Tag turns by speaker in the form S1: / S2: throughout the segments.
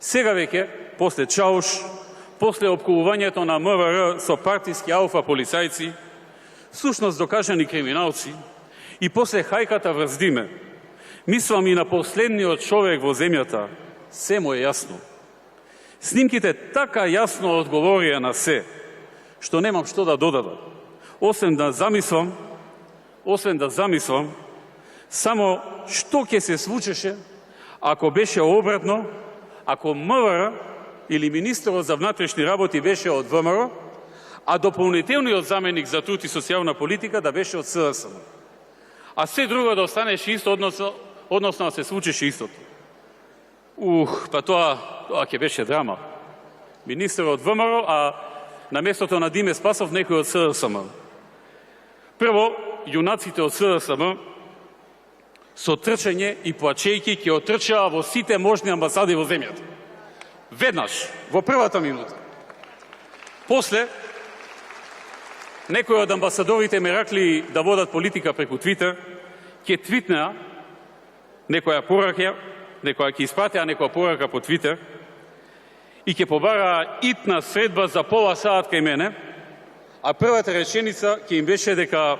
S1: Сега веќе, после Чауш, после опкувувањето на МВР со партиски алфа полицајци, сушност докажани криминалци, и после хајката врз Диме, мислам и на последниот човек во земјата, се му е јасно. Снимките така јасно одговорија на се, што немам што да додадам, освен да замислам само што ќе се случеше ако беше обратно, ако МВР или министерот за внатрешни работи беше од ВМРО, а дополнителниот заменик за труд и социјална политика да беше од СДСМ. А се друго да останеше исто, односно да се случеше истото. Па тоа ќе беше драма. Министер од ВМРО, а на местото на Диме Спасов некој од СДСМ. Прво, јунаците од СДСМ со трчање и плачејки ќе отрчаа во сите можни амбасади во земјата. Веднаш, во првата минута. После, некои од амбасадорите меракли да водат политика преку Твитер, ќе твитнеа некоја порака, некоја ќе испратеа некоја порака по Твитер и ќе побараа итна средба за пола саат кај мене, а првата реченица ќе им беше дека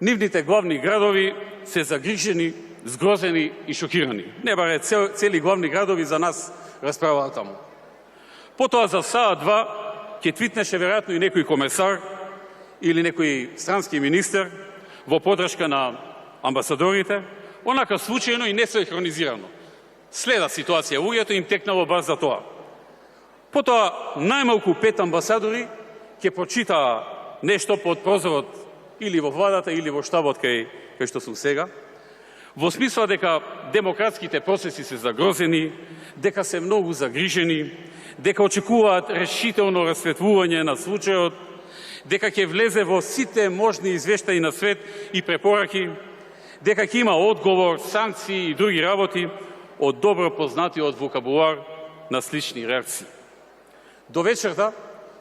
S1: нивните главни градови се загрижени, згрозени и шокирани. Не баре цели главни градови за нас расправаат таму. Потоа за саат-два ќе твитнеше веројатно и некој комесар или некој странски министер во подршка на амбасадорите, онака случајно и несинхронизирано. Следа ситуација, луѓето им текнало баш за тоа. Потоа најмалку 5 амбасадори ќе прочитаа нешто под прозорот или во владата или во штабот кај што сум сега, во смисла дека демократските процеси се загрозени, дека се многу загрижени, дека очекуваат решително расветлување на случајот, дека ќе влезе во сите можни извештаи на свет и препораки, дека ќе има одговор, санкции и други работи од добро познатиот вокабулар на слични реакции. До вечерта,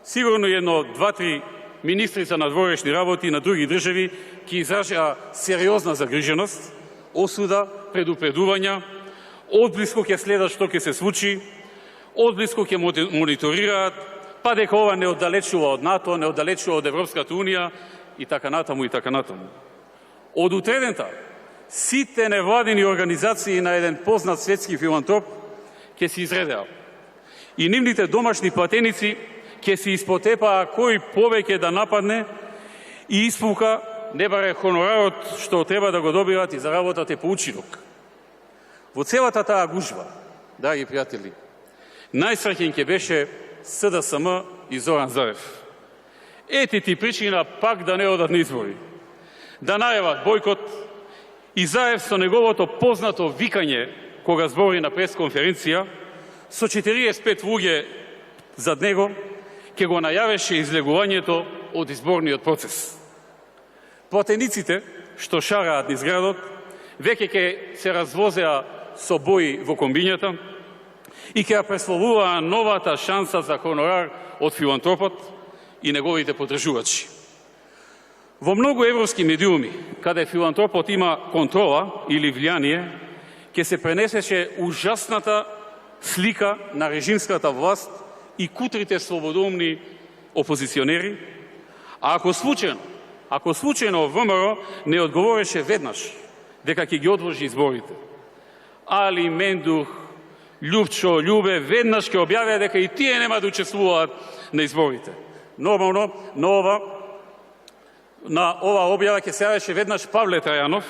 S1: сигурно едно 2-3 министри за надворешни работи на други држави ќе изражаа сериозна загриженост, осуда, предупредувања, одблиско ќе следат што ќе се случи, одблиско ќе мониторираат, па дека ова не оддалечува од НАТО, не оддалечува од Европската Унија и така натаму и така натаму. Од утредента, сите невладини организации на еден познат светски филантроп ќе се изредеа. И нивните домашни платеници ќе се испотепаа кој повеќе да нападне и испука не баре хонорарот што треба да го добиват и за работата по учинок. Во целата таа гужва, драги пријатели, најсреќен ќе беше СДСМ и Зоран Заев. Ети ти причина пак да не одат на избори. Да најават бойкот и Заев со неговото познато викање кога збори на пресконференција со 45 луѓе зад него ќе го најавеше излегувањето од изборниот процес. Платениците што шараат низ градот веќе ќе се развозеа со бои во комбињата и ќе ја пресловуваа новата шанса за хонорар од филантропот и неговите подржувачи. Во многу европски медиуми, каде филантропот има контрола или влијание, ќе се пренесеше ужасната слика на режимската власт и кутрите слободумни опозиционери, а ако случајно ВМРО не одговореше веднаш дека ќе ги одложи изборите, Али, Мендух, Љупчо, Љубе веднаш ќе објавија дека и тие нема да учествуваат на изборите. Нормално, на ова објава ќе се јавеше веднаш Павле Трајанов,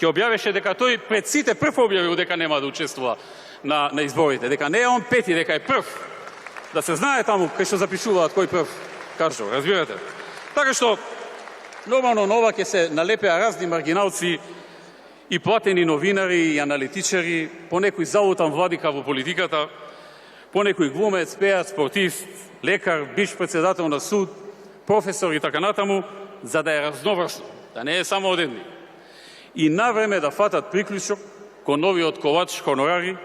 S1: ќе објавеше дека тој пред сите прв објавил дека нема да учествува на изборите, дека не е он пети, дека е прв. Да се знае таму кај што запишуваат кој прв кажал, разбирате? Така што, нормално на ова ќе се налепеа разни маргиналци и платени новинари и аналитичари, по некој залутан владика во политиката, по некој глумец, пејац, спортист, лекар, биш председател на суд, професор и така натаму, за да е разноврсно, да не е само од едни. И навреме да фатат приклучок кон новиот ковач хонорари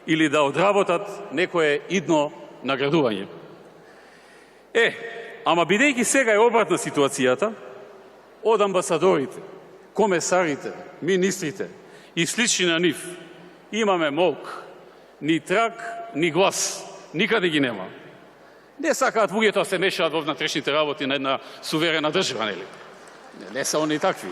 S1: или да одработат некое идно наградување. Ама бидејќи сега е обратна ситуацијата, од амбасадорите, комесарите, министрите и слични на нив, имаме молк, ни трак, ни глас. Никаде ги нема. Не сакаат луѓето да се мешаат во внатрешните работи на една суверена држава, нели? Не се они такви.